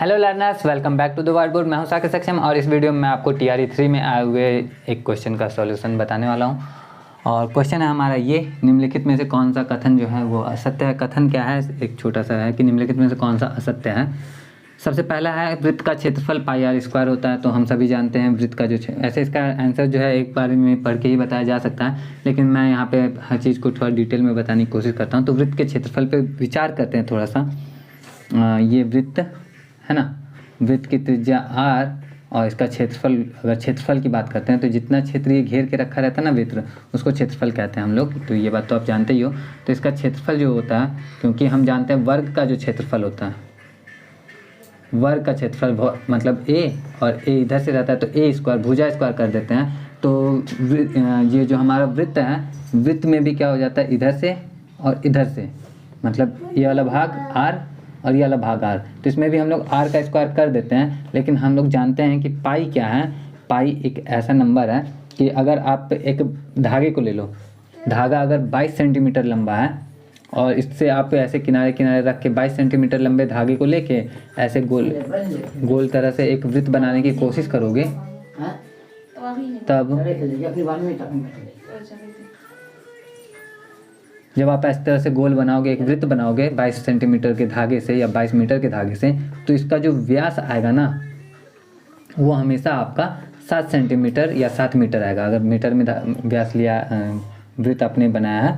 Hello learners, welcome back to the whiteboard. मैं हूं साकेत सक्षम और इस वीडियो में मैं आपको TRE 3 में आए हुए एक क्वेश्चन का सॉल्यूशन बताने वाला हूं। और क्वेश्चन है हमारा ये, निम्नलिखित में से कौन सा कथन जो है वो असत्य है। कथन क्या है, एक छोटा सा है कि निम्नलिखित में से कौन सा असत्य है। सबसे पहला है वृत्त का क्षेत्रफल πr² होता है। तो हम सभी जानते हैं वृत्त का जो ऐसे इसका आंसर जो है एक बार में पढ़ के ही बताया जा सकता है, लेकिन मैं यहाँ पे हर चीज़ को थोड़ा डिटेल में बताने की कोशिश करता हूँ। तो वृत्त के क्षेत्रफल पे विचार करते हैं थोड़ा सा। ये वृत्त है ना, वृत्त की त्रिज्या r और इसका क्षेत्रफल, अगर क्षेत्रफल की बात करते हैं तो जितना क्षेत्र ये घेर के रखा रहता है ना वृत्त, उसको क्षेत्रफल कहते हैं हम लोग। तो ये बात तो आप जानते ही हो। तो इसका क्षेत्रफल जो होता है, क्योंकि हम जानते हैं वर्ग का जो क्षेत्रफल होता है, वर्ग का क्षेत्रफल मतलब a और a इधर से रहता है तो a² भुजा स्क्वायर कर देते हैं। तो ये जो हमारा वृत्त है, वृत्त में भी क्या हो जाता है, इधर से और इधर से, मतलब ये वाला भाग r और ये वाला भाग r। तो इसमें भी हम लोग r का स्क्वायर कर देते हैं। लेकिन हम लोग जानते हैं कि पाई क्या है। पाई एक ऐसा नंबर है कि अगर आप एक धागे को ले लो, धागा अगर 22 सेंटीमीटर लंबा है और इससे आप ऐसे किनारे किनारे रख के 22 सेंटीमीटर लंबे धागे को लेके ऐसे गोल तरह से एक वृत्त बनाने की कोशिश करोगे, तब जब आप इस तरह से गोल बनाओगे, एक वृत्त बनाओगे 22 सेंटीमीटर के धागे से या 22 मीटर के धागे से, तो इसका जो व्यास आएगा ना, वो हमेशा आपका 7 सेंटीमीटर या 7 मीटर आएगा। अगर मीटर में व्यास लिया, वृत्त आपने बनाया है,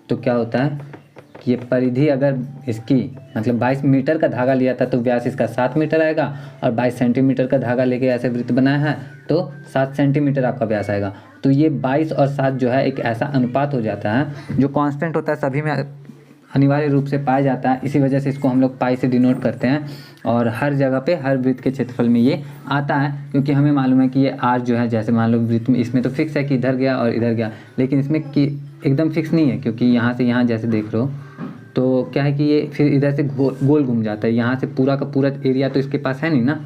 तो क्या होता है कि ये परिधि अगर इसकी मतलब 22 मीटर का धागा लिया था तो व्यास इसका 7 मीटर आएगा, और 22 सेंटीमीटर का धागा लेके ऐसे वृत्त बनाया है तो 7 सेंटीमीटर आपका व्यास आएगा। तो ये 22 और 7 जो है एक ऐसा अनुपात हो जाता है जो कांस्टेंट होता है, सभी में अनिवार्य रूप से पाया जाता है। इसी वजह से इसको हम लोग पाई से डिनोट करते हैं। और हर जगह पे हर वृत्त के क्षेत्रफल में ये आता है, क्योंकि हमें मालूम है कि ये r जो है, जैसे मान लो वृत्त में इसमें तो फिक्स है कि इधर गया और इधर गया, लेकिन इसमें कि एकदम फिक्स नहीं है, क्योंकि यहाँ से यहाँ जैसे देख लो तो क्या है कि ये फिर इधर से गोल घूम जाता है। यहाँ से पूरा का पूरा एरिया तो इसके पास है नहीं ना,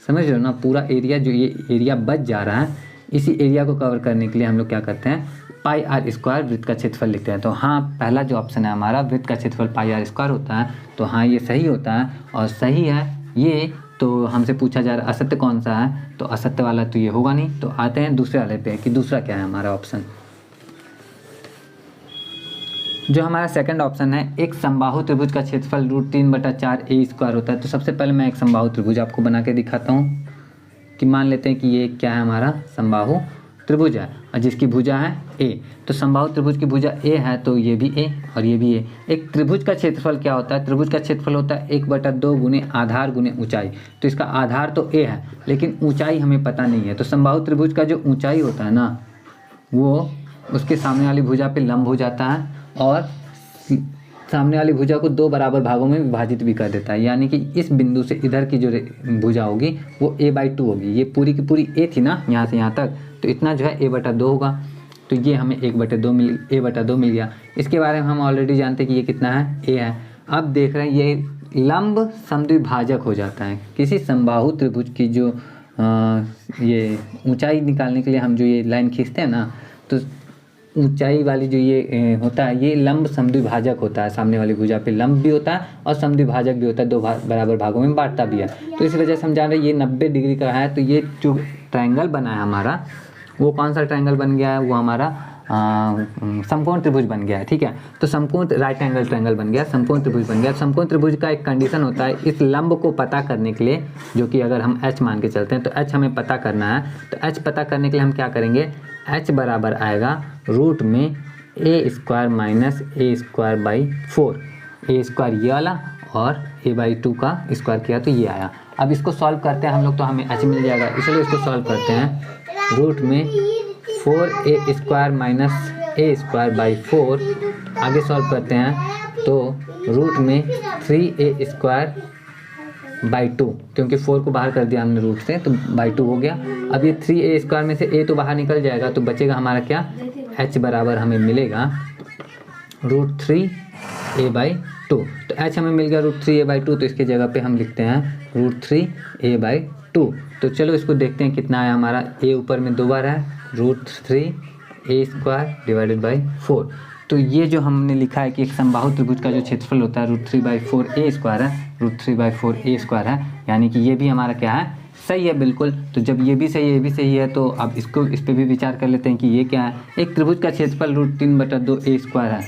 समझ रहे हो ना। पूरा एरिया जो ये एरिया बच जा रहा है, इसी एरिया को कवर करने के लिए हम लोग क्या करते हैं, πr² वृत्त का क्षेत्रफल लिखते हैं। तो हाँ, पहला जो ऑप्शन है हमारा, वृत्त का क्षेत्रफल πr² होता है। तो हाँ, ये सही होता है और सही है ये। तो हमसे पूछा जा रहा है असत्य कौन सा है, तो असत्य वाला तो ये होगा नहीं। तो आते हैं दूसरे वाले पे कि दूसरा क्या है हमारा ऑप्शन। जो हमारा सेकंड ऑप्शन है, एक समबाहु त्रिभुज का क्षेत्रफल √3/4a² होता है। तो सबसे पहले मैं एक समबाहु त्रिभुज आपको बना के दिखाता हूँ कि मान लेते हैं कि ये क्या है, हमारा समबाहु त्रिभुज है और जिसकी भुजा है a। तो समबाहु त्रिभुज की भुजा a है तो ये भी a और ये भी a। एक त्रिभुज का क्षेत्रफल क्या होता है, त्रिभुज का क्षेत्रफल होता है 1/2 गुने आधार गुने ऊंचाई। तो इसका आधार तो a है, लेकिन ऊंचाई हमें पता नहीं है। तो समबाहु त्रिभुज का जो ऊंचाई होता है ना, वो उसके सामने वाली भुजा पे लंब हो जाता है और सामने वाली भुजा को 2 बराबर भागों में विभाजित भी कर देता है। यानी कि इस बिंदु से इधर की जो भुजा होगी वो a/2 होगी। ये पूरी की पूरी a थी ना, यहाँ से यहाँ तक, तो इतना जो है a/2 होगा। तो ये हमें a/2 मिल गया। इसके बारे में हम ऑलरेडी जानते हैं कि ये कितना है, a है। अब देख रहे हैं ये लंब समद्विभाजक हो जाता है। किसी समबाहु त्रिभुज की जो ये ऊंचाई निकालने के लिए हम जो ये लाइन खींचते हैं ना, तो ऊंचाई वाली जो ये होता है, ये लंब समद्विभाजक होता है। सामने वाली भुजा पे लंब भी होता है और समद्विभाजक भी होता है, 2 बराबर भागों में बांटता भी है। तो इस वजह से हम जान रहे हैं ये 90 डिग्री का है। तो ये जो ट्रायंगल बना है हमारा, वो कौन सा ट्रायंगल बन गया है, वो हमारा समकोण त्रिभुज बन गया है। ठीक है, तो समकोण राइट एंगल ट्रायंगल बन गया, समकोण त्रिभुज बन गया। समकोण त्रिभुज का एक कंडीशन होता है इस लंब को पता करने के लिए, जो कि अगर हम h मान के चलते हैं तो h हमें पता करना है। तो h पता करने के लिए हम क्या करेंगे, h बराबर आएगा रूट में a² - a²/4। a² ये वाला और a/2 का स्क्वायर किया तो ये आया। अब इसको सॉल्व करते हैं हम लोग तो हमें h मिल जाएगा, इसलिए इसको सॉल्व करते हैं। रूट में 4a² - a²/4 आगे सॉल्व करते हैं तो रूट में 3a²/2, क्योंकि 4 को बाहर कर दिया हमने रूट से तो /2 हो गया। अब ये 3a² में से a तो बाहर निकल जाएगा, तो बचेगा हमारा क्या, h बराबर हमें मिलेगा √3a/2। तो h हमें मिल गया √3a/2। तो इसके जगह पे हम लिखते हैं √3a/2। तो चलो इसको देखते हैं कितना आया हमारा। a ऊपर में 2 बार है, √3a² / 4। तो ये जो हमने लिखा है कि एक समबाहु त्रिभुज का जो क्षेत्रफल होता है √3/4a² है, √3/4a² है, यानी कि ये भी हमारा क्या है, सही है बिल्कुल। तो जब ये भी सही है, ये भी सही है, तो अब इसको इस पे भी विचार कर लेते हैं कि ये क्या है, एक त्रिभुज का क्षेत्रफल √3/2a² है।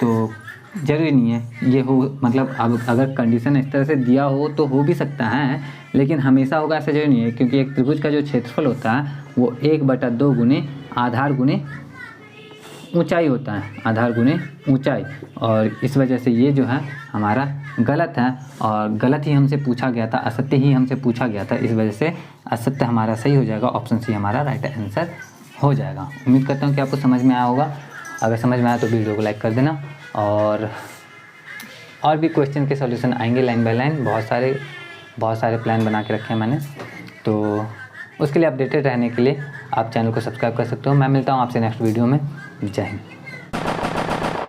तो जरूरी नहीं है ये हो, मतलब अब अगर कंडीशन इस तरह से दिया हो तो हो भी सकता है, लेकिन हमेशा होगा ऐसा जरूरी नहीं है, क्योंकि एक त्रिभुज का जो क्षेत्रफल होता है वो 1/2 गुने आधार गुने ऊंचाई होता है, आधार गुने ऊंचाई। और इस वजह से ये जो है हमारा गलत है, और गलत ही हमसे पूछा गया था, असत्य ही हमसे पूछा गया था, इस वजह से असत्य हमारा सही हो जाएगा, ऑप्शन सी हमारा राइट आंसर हो जाएगा। उम्मीद करता हूँ कि आपको समझ में आया होगा। अगर समझ में आया तो वीडियो को लाइक कर देना, और भी क्वेश्चन के सॉल्यूशन आएंगे लाइन बाय लाइन, बहुत सारे प्लान बना के रखे हैं मैंने, तो उसके लिए अपडेटेड रहने के लिए आप चैनल को सब्सक्राइब कर सकते हो। मैं मिलता हूँ आपसे नेक्स्ट वीडियो में। जय हिंद।